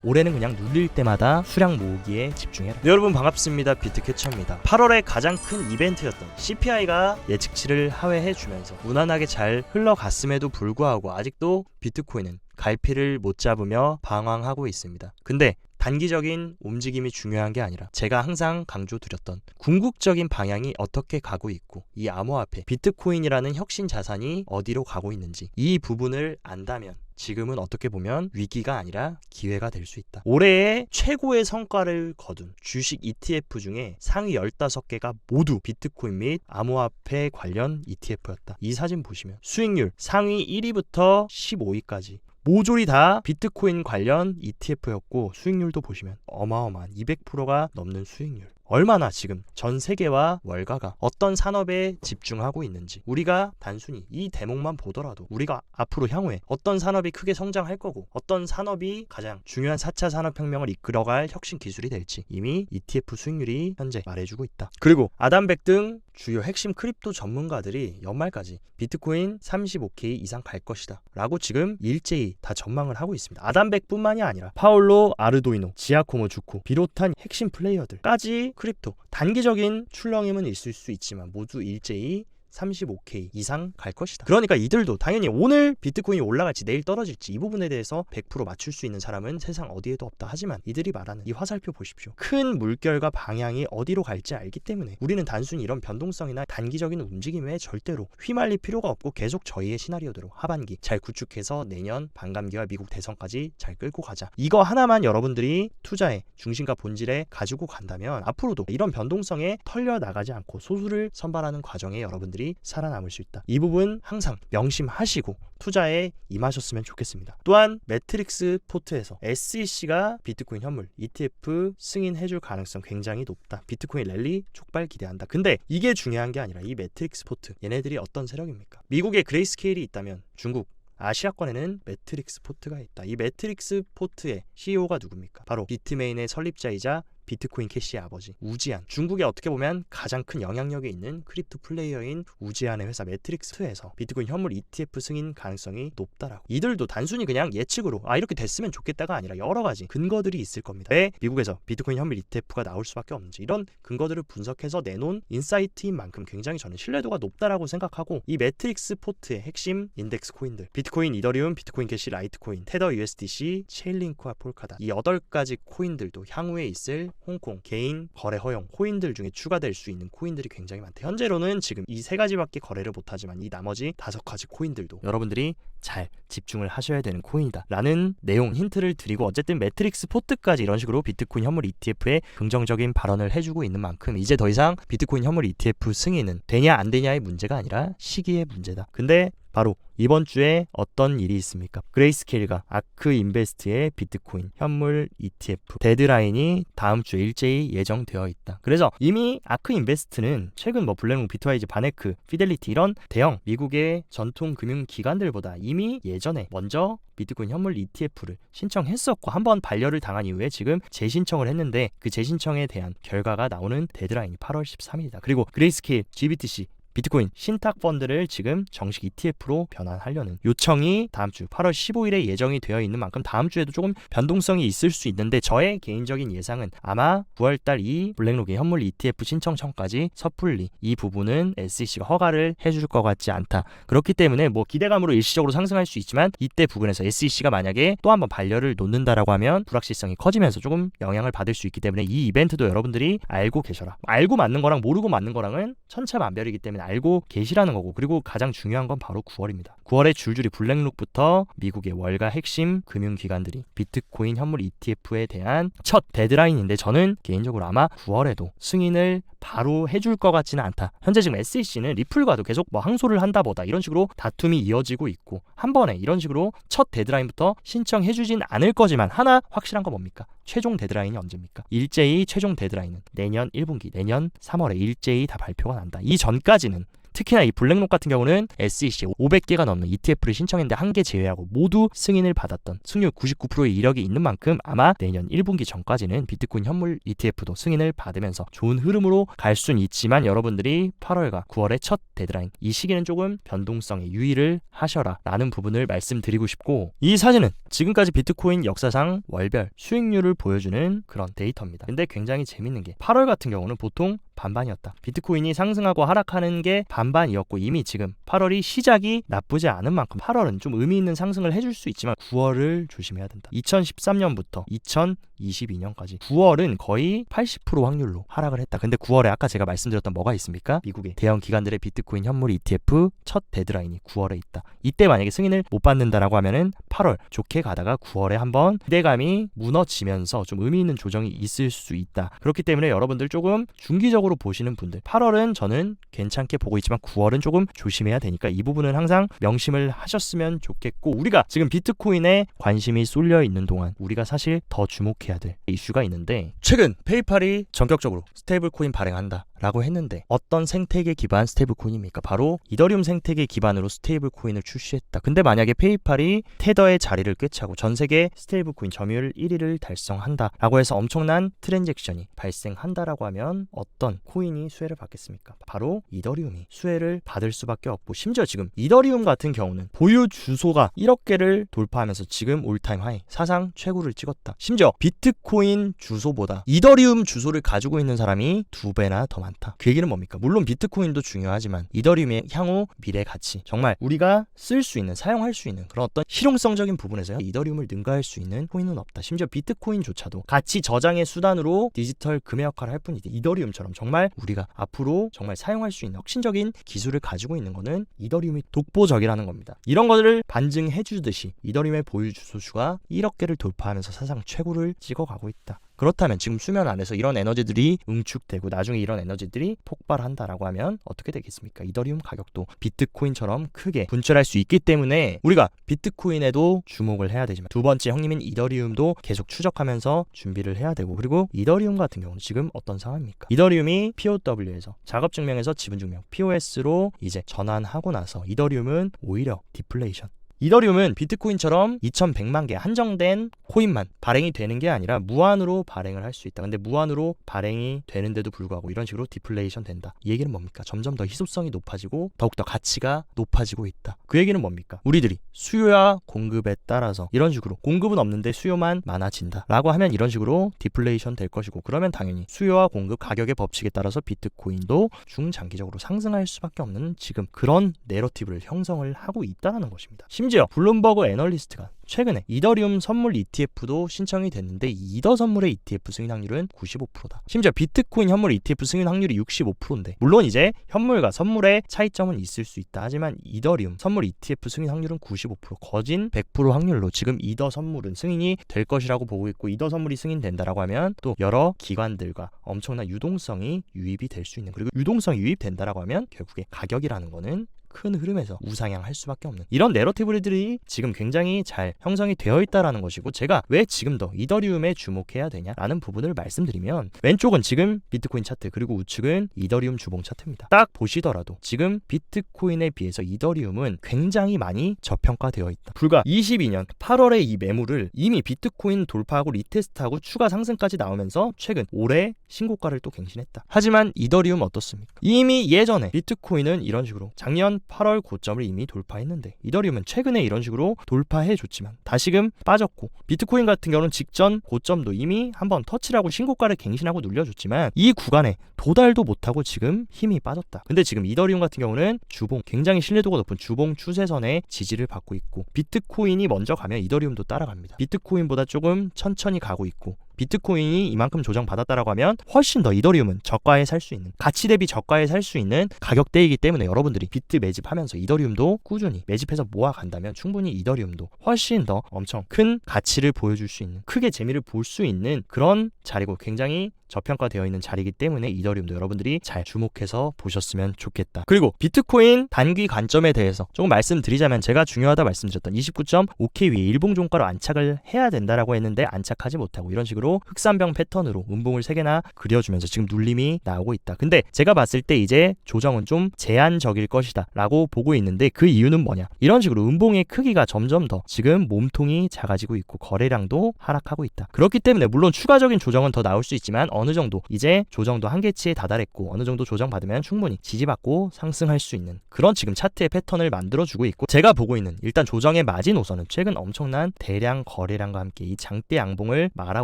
올해는 그냥 눌릴 때마다 수량 모으기에 집중해라. 네, 여러분 반갑습니다. 비트캐쳐입니다. 8월에 가장 큰 이벤트였던 CPI가 예측치를 하회해주면서 무난하게 잘 흘러갔음에도 불구하고 아직도 비트코인은 갈피를 못 잡으며 방황하고 있습니다. 근데 단기적인 움직임이 중요한 게 아니라 제가 항상 강조드렸던 궁극적인 방향이 어떻게 가고 있고 이 암호화폐 비트코인이라는 혁신 자산이 어디로 가고 있는지 이 부분을 안다면 지금은 어떻게 보면 위기가 아니라 기회가 될 수 있다. 올해의 최고의 성과를 거둔 주식 ETF 중에 상위 15개가 모두 비트코인 및 암호화폐 관련 ETF였다. 이 사진 보시면 수익률 상위 1위부터 15위까지 모조리 다 비트코인 관련 ETF였고 수익률도 보시면 어마어마한 200%가 넘는 수익률. 얼마나 지금 전 세계와 월가가 어떤 산업에 집중하고 있는지 우리가 단순히 이 대목만 보더라도 우리가 앞으로 향후에 어떤 산업이 크게 성장할 거고 어떤 산업이 가장 중요한 4차 산업혁명을 이끌어갈 혁신 기술이 될지 이미 ETF 수익률이 현재 말해주고 있다. 그리고 아담백 등 주요 핵심 크립토 전문가들이 연말까지 비트코인 35K 이상 갈 것이다 라고 지금 일제히 다 전망을 하고 있습니다. 아담백 뿐만이 아니라 파울로 아르도이노, 지아코모 주코 비롯한 핵심 플레이어들까지 크립토 단기적인 출렁임은 있을 수 있지만 모두 일제히 35K 이상 갈 것이다. 그러니까 이들도 당연히 오늘 비트코인이 올라갈지 내일 떨어질지 이 부분에 대해서 100% 맞출 수 있는 사람은 세상 어디에도 없다. 하지만 이들이 말하는 이 화살표 보십시오. 큰 물결과 방향이 어디로 갈지 알기 때문에 우리는 단순히 이런 변동성이나 단기적인 움직임에 절대로 휘말릴 필요가 없고 계속 저희의 시나리오대로 하반기 잘 구축해서 내년 반감기와 미국 대선까지 잘 끌고 가자. 이거 하나만 여러분들이 투자의 중심과 본질에 가지고 간다면 앞으로도 이런 변동성에 털려 나가지 않고 소수를 선발하는 과정에 여러분들이 살아남을 수 있다. 이 부분 항상 명심하시고 투자에 임하셨으면 좋겠습니다. 또한 매트릭스 포트에서 SEC가 비트코인 현물 ETF 승인해줄 가능성 굉장히 높다. 비트코인 랠리 촉발 기대한다. 근데 이게 중요한 게 아니라 이 매트릭스 포트 얘네들이 어떤 세력입니까? 미국에 그레이스케일이 있다면 중국 아시아권에는 매트릭스 포트가 있다. 이 매트릭스 포트의 CEO가 누굽니까? 바로 비트메인의 설립자이자 비트코인 캐시의 아버지 우지안. 중국에 어떻게 보면 가장 큰 영향력이 있는 크립토 플레이어인 우지안의 회사 매트릭스2에서 비트코인 현물 ETF 승인 가능성이 높다라고. 이들도 단순히 그냥 예측으로 이렇게 됐으면 좋겠다가 아니라 여러 가지 근거들이 있을 겁니다. 왜 미국에서 비트코인 현물 ETF가 나올 수밖에 없는지 이런 근거들을 분석해서 내놓은 인사이트인 만큼 굉장히 저는 신뢰도가 높다라고 생각하고 이 매트릭스 포트의 핵심 인덱스 코인들 비트코인, 이더리움, 비트코인 캐시, 라이트코인, 테더 USDC, 체인링크와 폴카다 이 8가지 코인들도 향후에 있을 홍콩 개인 거래 허용 코인들 중에 추가될 수 있는 코인들이 굉장히 많대. 현재로는 지금 이 3가지밖에 거래를 못하지만 이 나머지 5가지 코인들도 여러분들이 잘 집중을 하셔야 되는 코인이다 라는 내용 힌트를 드리고 어쨌든 매트릭스 포트까지 이런 식으로 비트코인 현물 ETF에 긍정적인 발언을 해주고 있는 만큼 이제 더 이상 비트코인 현물 ETF 승인은 되냐 안 되냐의 문제가 아니라 시기의 문제다. 근데 바로 이번 주에 어떤 일이 있습니까? 그레이스케일과 아크 인베스트의 비트코인 현물 ETF 데드라인이 다음 주 일제히 예정되어 있다. 그래서 이미 아크 인베스트는 최근 블랙록, 비트와이즈, 바네크, 피델리티 이런 대형 미국의 전통 금융 기관들보다 이미 예전에 먼저 비트코인 현물 ETF를 신청했었고 한번 반려를 당한 이후에 지금 재신청을 했는데 그 재신청에 대한 결과가 나오는 데드라인이 8월 13일이다. 그리고 그레이스케일, GBTC 비트코인 신탁 펀드를 지금 정식 ETF로 변환하려는 요청이 다음 주 8월 15일에 예정이 되어 있는 만큼 다음 주에도 조금 변동성이 있을 수 있는데 저의 개인적인 예상은 아마 9월달 이 블랙록의 현물 ETF 신청청까지 섣불리 이 부분은 SEC가 허가를 해줄 것 같지 않다. 그렇기 때문에 기대감으로 일시적으로 상승할 수 있지만 이때 부분에서 SEC가 만약에 또 한번 반려를 놓는다라고 하면 불확실성이 커지면서 조금 영향을 받을 수 있기 때문에 이 이벤트도 여러분들이 알고 계셔라. 알고 맞는 거랑 모르고 맞는 거랑은 천차만별이기 때문에 알고 계시라는 거고 그리고 가장 중요한 건 바로 9월입니다. 9월에 줄줄이 블랙록부터 미국의 월가 핵심 금융기관들이 비트코인 현물 ETF에 대한 첫 데드라인인데 저는 개인적으로 아마 9월에도 승인을 바로 해줄 것 같지는 않다. 현재 지금 SEC는 리플과도 계속 항소를 한다 보다 이런 식으로 다툼이 이어지고 있고 한 번에 이런 식으로 첫 데드라인부터 신청해주진 않을 거지만 하나 확실한 거 뭡니까? 최종 데드라인이 언제입니까? 일제히 최종 데드라인은 내년 1분기, 내년 3월에 일제히 다 발표가 난다. 이 전까지는 특히나 이 블랙록 같은 경우는 SEC 500개가 넘는 ETF를 신청했는데 한 개 제외하고 모두 승인을 받았던 승률 99%의 이력이 있는 만큼 아마 내년 1분기 전까지는 비트코인 현물 ETF도 승인을 받으면서 좋은 흐름으로 갈 수는 있지만 여러분들이 8월과 9월의 첫 데드라인 이 시기는 조금 변동성에 유의를 하셔라 라는 부분을 말씀드리고 싶고, 이 사진은 지금까지 비트코인 역사상 월별 수익률을 보여주는 그런 데이터입니다. 근데 굉장히 재밌는 게 8월 같은 경우는 보통 반반이었다. 비트코인이 상승하고 하락하는 게 반반이었고 이미 지금 8월이 시작이 나쁘지 않은 만큼 8월은 좀 의미 있는 상승을 해줄 수 있지만 9월을 조심해야 된다. 2013년부터 2022년까지 9월은 거의 80% 확률로 하락을 했다. 근데 9월에 아까 제가 말씀드렸던 뭐가 있습니까? 미국의 대형 기관들의 비트코인 현물 ETF 첫 데드라인이 9월에 있다. 이때 만약에 승인을 못 받는다라고 하면은 8월 좋게 가다가 9월에 한번 기대감이 무너지면서 좀 의미 있는 조정이 있을 수 있다. 그렇기 때문에 여러분들 조금 중기적으로 보시는 분들 8월은 저는 괜찮게 보고 있지만 9월은 조금 조심해야 되니까 이 부분은 항상 명심을 하셨으면 좋겠고, 우리가 지금 비트코인에 관심이 쏠려 있는 동안 우리가 사실 더 주목해야 될 이슈가 있는데, 최근 페이팔이 전격적으로 스테이블 코인 발행한다 라고 했는데 어떤 생태계 기반 스테이블 코인입니까? 바로 이더리움 생태계 기반으로 스테이블 코인을 출시했다. 근데 만약에 페이팔이 테더의 자리를 꿰차고 전 세계 스테이블 코인 점유율 1위를 달성한다 라고 해서 엄청난 트랜잭션이 발생한다라고 하면 어떤 코인이 수혜를 받겠습니까? 바로 이더리움이 수혜를 받을 수밖에 없고, 심지어 지금 이더리움 같은 경우는 보유 주소가 1억 개를 돌파하면서 지금 올타임 하이 사상 최고를 찍었다. 심지어 비트코인 주소보다 이더리움 주소를 가지고 있는 사람이 2배나 더 많다. 그 얘기는 뭡니까? 물론 비트코인도 중요하지만 이더리움의 향후 미래 가치, 정말 우리가 쓸 수 있는, 사용할 수 있는 그런 어떤 실용성적인 부분에서 이더리움을 능가할 수 있는 코인은 없다. 심지어 비트코인조차도 가치 저장의 수단으로 디지털 금의 역할을 할 뿐이지 이더리움처럼 정말 우리가 앞으로 정말 사용할 수 있는 혁신적인 기술을 가지고 있는 거는 이더리움이 독보적이라는 겁니다. 이런 것들을 반증해 주듯이 이더리움의 보유 주소 수가 1억 개를 돌파하면서 사상 최고를 찍어가고 있다. 그렇다면 지금 수면 안에서 이런 에너지들이 응축되고 나중에 이런 에너지들이 폭발한다라고 하면 어떻게 되겠습니까? 이더리움 가격도 비트코인처럼 크게 분출할 수 있기 때문에 우리가 비트코인에도 주목을 해야 되지만 두 번째 형님인 이더리움도 계속 추적하면서 준비를 해야 되고, 그리고 이더리움 같은 경우는 지금 어떤 상황입니까? 이더리움이 POW에서 작업증명에서 지분증명 POS로 이제 전환하고 나서 이더리움은 오히려 디플레이션, 이더리움은 비트코인처럼 2100만 개 한정된 코인만 발행이 되는 게 아니라 무한으로 발행을 할 수 있다. 근데 무한으로 발행이 되는데도 불구하고 이런 식으로 디플레이션 된다. 이 얘기는 뭡니까? 점점 더 희소성이 높아지고 더욱더 가치가 높아지고 있다. 그 얘기는 뭡니까? 우리들이 수요와 공급에 따라서 이런 식으로 공급은 없는데 수요만 많아진다 라고 하면 이런 식으로 디플레이션 될 것이고, 그러면 당연히 수요와 공급 가격의 법칙에 따라서 비트코인도 중장기적으로 상승할 수밖에 없는 지금 그런 내러티브를 형성을 하고 있다는 것입니다. 심지어 블룸버그 애널리스트가 최근에 이더리움 선물 ETF도 신청이 됐는데 이더 선물의 ETF 승인 확률은 95%다. 심지어 비트코인 현물 ETF 승인 확률이 65%인데 물론 이제 현물과 선물의 차이점은 있을 수 있다. 하지만 이더리움 선물 ETF 승인 확률은 95%, 거진 100% 확률로 지금 이더 선물은 승인이 될 것이라고 보고 있고, 이더 선물이 승인된다라고 하면 또 여러 기관들과 엄청난 유동성이 유입이 될 수 있는, 그리고 유동성이 유입된다라고 하면 결국에 가격이라는 거는 큰 흐름에서 우상향할 수밖에 없는 이런 내러티브들이 지금 굉장히 잘 형성이 되어 있다라는 것이고, 제가 왜 지금 더 이더리움에 주목해야 되냐라는 부분을 말씀드리면, 왼쪽은 지금 비트코인 차트, 그리고 우측은 이더리움 주봉 차트입니다. 딱 보시더라도 지금 비트코인에 비해서 이더리움은 굉장히 많이 저평가되어 있다. 불과 22년 8월에 이 매물을 이미 비트코인 돌파하고 리테스트하고 추가 상승까지 나오면서 최근 올해 신고가를 또 갱신했다. 하지만 이더리움 어떻습니까? 이미 예전에 비트코인은 이런 식으로 작년 8월 고점을 이미 돌파했는데 이더리움은 최근에 이런 식으로 돌파해줬지만 다시금 빠졌고, 비트코인 같은 경우는 직전 고점도 이미 한번 터치를 하고 신고가를 갱신하고 눌려줬지만 이 구간에 도달도 못하고 지금 힘이 빠졌다. 근데 지금 이더리움 같은 경우는 주봉, 굉장히 신뢰도가 높은 주봉 추세선의 지지를 받고 있고, 비트코인이 먼저 가면 이더리움도 따라갑니다. 비트코인보다 조금 천천히 가고 있고, 비트코인이 이만큼 조정받았다라고 하면 훨씬 더 이더리움은 저가에 살 수 있는, 가치 대비 저가에 살 수 있는 가격대이기 때문에 여러분들이 비트 매집하면서 이더리움도 꾸준히 매집해서 모아간다면 충분히 이더리움도 훨씬 더 엄청 큰 가치를 보여줄 수 있는, 크게 재미를 볼 수 있는 그런 자리고, 굉장히 저평가되어 있는 자리이기 때문에 이더리움도 여러분들이 잘 주목해서 보셨으면 좋겠다. 그리고 비트코인 단기 관점에 대해서 조금 말씀드리자면, 제가 중요하다 말씀드렸던 29.5K 위에 일봉 종가로 안착을 해야 된다라고 했는데 안착하지 못하고 이런 식으로 패턴으로 흑산병 패턴으로 음봉을 3개나 그려주면서 지금 눌림이 나오고 있다. 근데 제가 봤을 때 이제 조정은 좀 제한적일 것이다 라고 보고 있는데 그 이유는 뭐냐, 이런 식으로 음봉의 크기가 점점 더 지금 몸통이 작아지고 있고 거래량도 하락하고 있다. 그렇기 때문에 물론 추가적인 조정은 더 나올 수 있지만 어느 정도 이제 조정도 한계치에 다다랐고 어느 정도 조정받으면 충분히 지지받고 상승할 수 있는 그런 지금 차트의 패턴을 만들어주고 있고, 제가 보고 있는 일단 조정의 마지노선은 최근 엄청난 대량 거래량과 함께 이 장대 양봉을 말아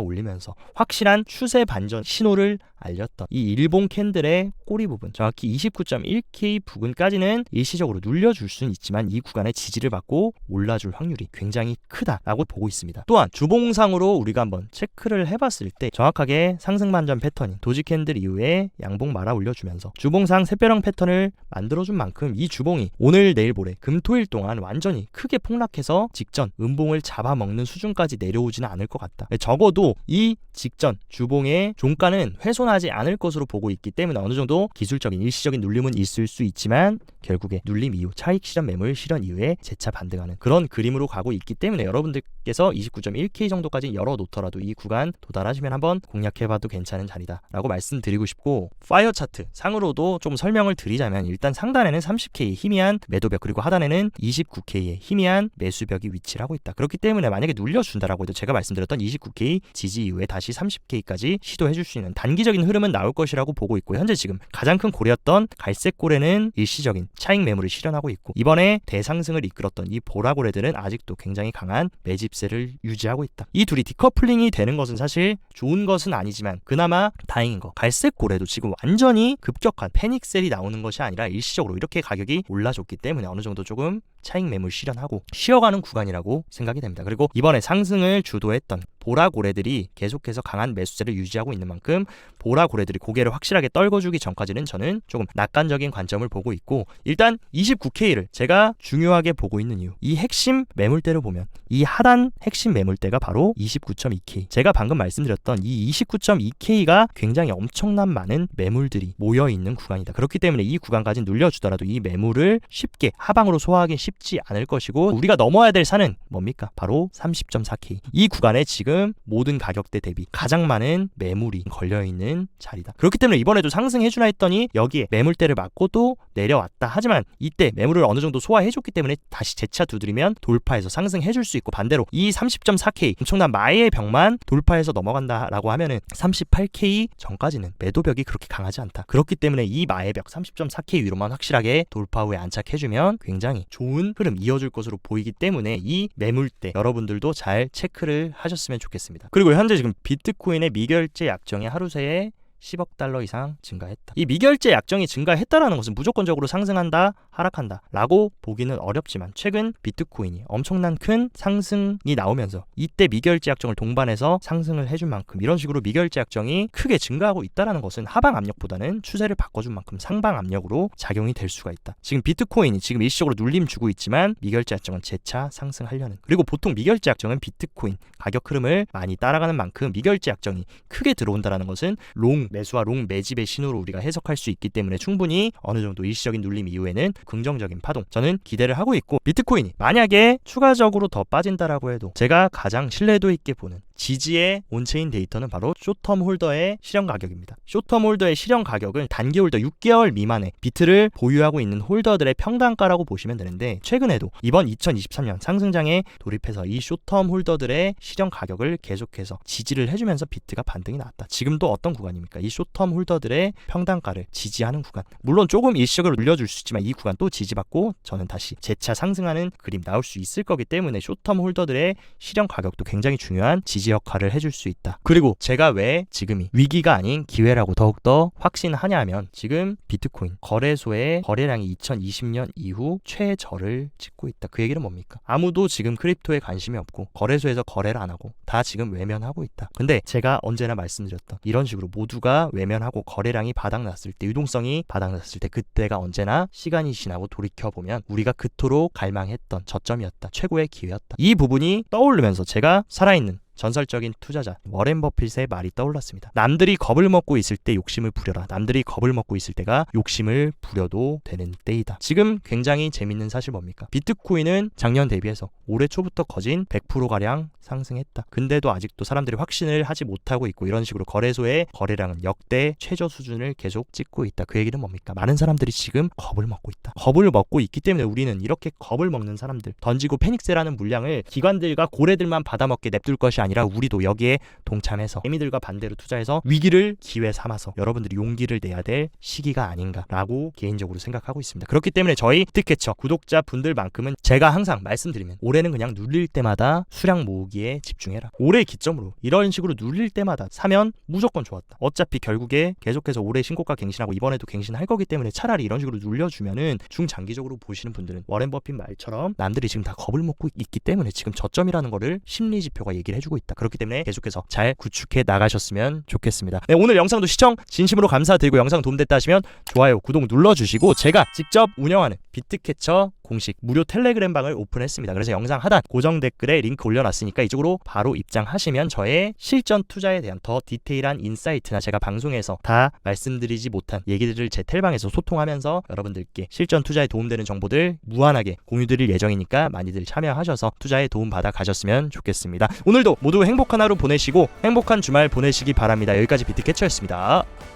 올리면서 확실한 추세 반전 신호를 알렸던 이 일봉 캔들의 꼬리 부분, 정확히 29.1K 부근까지는 일시적으로 눌려줄 수는 있지만 이 구간에 지지를 받고 올라줄 확률이 굉장히 크다라고 보고 있습니다. 또한 주봉상으로 우리가 한번 체크를 해봤을 때 정확하게 상승 반전 패턴인 도지 캔들 이후에 양봉 말아 올려주면서 주봉상 샛별형 패턴을 만들어준 만큼 이 주봉이 오늘 내일 모레 금토일 동안 완전히 크게 폭락해서 직전 음봉을 잡아먹는 수준까지 내려오지는 않을 것 같다. 적어도 이 직전 주봉의 종가는 훼손하지 않을 것으로 보고 있기 때문에 어느 정도 기술적인 일시적인 눌림은 있을 수 있지만 결국에 눌림 이후 차익 실현 매물 실현 이후에 재차 반등하는 그런 그림으로 가고 있기 때문에 여러분들께서 29.1K 정도까지 열어놓더라도 이 구간 도달하시면 한번 공략해봐도 괜찮은 자리다 라고 말씀드리고 싶고, 파이어 차트 상으로도 좀 설명을 드리자면 일단 상단에는 30K 희미한 매도벽 그리고 하단에는 29K의 희미한 매수벽이 위치를 하고 있다. 그렇기 때문에 만약에 눌려준다라고 해도 제가 말씀드렸던 29K 지지 이후에 다시 30K까지 시도해줄 수 있는 단기적인 흐름은 나올 것이라고 보고 있고, 현재 지금 가장 큰 고래였던 갈색 고래는 일시적인 차익 매물을 실현하고 있고, 이번에 대상승을 이끌었던 이 보라고래들은 아직도 굉장히 강한 매집세를 유지하고 있다. 이 둘이 디커플링이 되는 것은 사실 좋은 것은 아니지만 그나마 다행인 거, 갈색 고래도 지금 완전히 급격한 패닉셀이 나오는 것이 아니라 일시적으로 이렇게 가격이 올라줬기 때문에 어느 정도 조금 차익 매물 실현하고 쉬어가는 구간이라고 생각이 됩니다. 그리고 이번에 상승을 주도했던 보라고래들이 계속해서 강한 매수세를 유지하고 있는 만큼 보라고래들이 고개를 확실하게 떨궈주기 전까지는 저는 조금 낙관적인 관점을 보고 있고, 일단 29K를 제가 중요하게 보고 있는 이유, 이 핵심 매물대를 보면 이 하단 핵심 매물대가 바로 29.2K, 제가 방금 말씀드렸던 이 29.2K가 굉장히 엄청난 많은 매물들이 모여있는 구간이다. 그렇기 때문에 이 구간까지 눌려주더라도 이 매물을 쉽게 하방으로 소화하기 쉽지 않을 것이고, 우리가 넘어야 될 산은 뭡니까? 바로 30.4K. 이 구간에 지금 모든 가격대 대비 가장 많은 매물이 걸려있는 자리다. 그렇기 때문에 이번에도 상승해주나 했더니 여기에 매물대를 맞고 또 내려왔다. 하지만 이때 매물을 어느 정도 소화해줬기 때문에 다시 재차 두드리면 돌파해서 상승해줄 수 있고, 반대로 이 30.4K 엄청난 마의 벽만 돌파해서 넘어간다라고 하면은 38K 전까지는 매도벽이 그렇게 강하지 않다. 그렇기 때문에 이 마의 벽 30.4K 위로만 확실하게 돌파 후에 안착해주면 굉장히 좋은 흐름 이어줄 것으로 보이기 때문에 이 매물대 여러분들도 잘 체크를 하셨으면 좋겠습니다. 그리고 현재 지금 비트코인의 미결제 약정이 하루 새에 10억 달러 이상 증가했다. 이 미결제 약정이 증가했다라는 것은 무조건적으로 상승한다, 하락한다 라고 보기는 어렵지만 최근 비트코인이 엄청난 큰 상승이 나오면서 이때 미결제 약정을 동반해서 상승을 해준 만큼 이런 식으로 미결제 약정이 크게 증가하고 있다라는 것은 하방 압력보다는 추세를 바꿔준 만큼 상방 압력으로 작용이 될 수가 있다. 지금 비트코인이 지금 일시적으로 눌림 주고 있지만 미결제 약정은 재차 상승하려는, 그리고 보통 미결제 약정은 비트코인 가격 흐름을 많이 따라가는 만큼 미결제 약정이 크게 들어온다라는 것은 롱 매수와 롱 매집의 신호로 우리가 해석할 수 있기 때문에 충분히 어느 정도 일시적인 눌림 이후에는 긍정적인 파동 저는 기대를 하고 있고, 비트코인이 만약에 추가적으로 더 빠진다라고 해도 제가 가장 신뢰도 있게 보는 지지의 온체인 데이터는 바로 숏텀 홀더의 실현 가격입니다. 숏텀 홀더의 실현 가격은 단기 홀더 6개월 미만의 비트를 보유하고 있는 홀더들의 평단가라고 보시면 되는데, 최근에도 이번 2023년 상승장에 돌입해서 이 숏텀 홀더들의 실현 가격을 계속해서 지지를 해주면서 비트가 반등이 나왔다. 지금도 어떤 구간입니까? 이 숏텀 홀더들의 평단가를 지지하는 구간, 물론 조금 일시적으로 눌려줄 수 있지만 이 구간 또 지지받고 저는 다시 재차 상승하는 그림 나올 수 있을 거기 때문에 숏텀 홀더들의 실현 가격도 굉장히 중요한 지지 역할을 해줄 수 있다. 그리고 제가 왜 지금이 위기가 아닌 기회라고 더욱더 확신하냐 하면, 지금 비트코인 거래소의 거래량이 2020년 이후 최저를 찍고 있다. 그 얘기는 뭡니까? 아무도 지금 크립토에 관심이 없고 거래소에서 거래를 안 하고 다 지금 외면하고 있다. 근데 제가 언제나 말씀드렸던 이런 식으로 모두가 외면하고 거래량이 바닥났을 때, 유동성이 바닥났을 때, 그때가 언제나 시간이 지나고 돌이켜보면 우리가 그토록 갈망했던 저점이었다. 최고의 기회였다. 이 부분이 떠오르면서 제가 살아있는 전설적인 투자자 워렌 버핏의 말이 떠올랐습니다. 남들이 겁을 먹고 있을 때 욕심을 부려라. 남들이 겁을 먹고 있을 때가 욕심을 부려도 되는 때이다. 지금 굉장히 재밌는 사실 뭡니까? 비트코인은 작년 대비해서 올해 초부터 거진 100%가량 상승했다. 근데도 아직도 사람들이 확신을 하지 못하고 있고 이런 식으로 거래소의 거래량은 역대 최저 수준을 계속 찍고 있다. 그 얘기는 뭡니까? 많은 사람들이 지금 겁을 먹고 있다. 겁을 먹고 있기 때문에 우리는 이렇게 겁을 먹는 사람들, 던지고 패닉세라는 물량을 기관들과 고래들만 받아먹게 냅둘 것이 아니라 우리도 여기에 동참해서 개미들과 반대로 투자해서 위기를 기회 삼아서 여러분들이 용기를 내야 될 시기가 아닌가라고 개인적으로 생각하고 있습니다. 그렇기 때문에 저희 비트캐쳐 구독자 분들만큼은 제가 항상 말씀드리면 올해는 그냥 눌릴 때마다 수량 모으기에 집중해라. 올해 기점으로 이런 식으로 눌릴 때마다 사면 무조건 좋았다. 어차피 결국에 계속해서 올해 신고가 갱신하고 이번에도 갱신할 거기 때문에 차라리 이런 식으로 눌려주면은 중장기적으로 보시는 분들은 워렌 버핏 말처럼 남들이 지금 다 겁을 먹고 있기 때문에 지금 저점이라는 거를 심리 지표가 얘기를 해주고 있다. 그렇기 때문에 계속해서 잘 구축해 나가셨으면 좋겠습니다. 네, 오늘 영상도 시청 진심으로 감사드리고 영상 도움됐다 하시면 좋아요, 구독 눌러주시고 제가 직접 운영하는 비트캐쳐 공식 무료 텔레그램 방을 오픈했습니다. 그래서 영상 하단 고정 댓글에 링크 올려놨으니까 이쪽으로 바로 입장하시면 저의 실전 투자에 대한 더 디테일한 인사이트나 제가 방송에서 다 말씀드리지 못한 얘기들을 제 텔방에서 소통하면서 여러분들께 실전 투자에 도움되는 정보들 무한하게 공유드릴 예정이니까 많이들 참여하셔서 투자에 도움 받아 가셨으면 좋겠습니다. 오늘도 모두 행복한 하루 보내시고 행복한 주말 보내시기 바랍니다. 여기까지 비트캐쳐였습니다.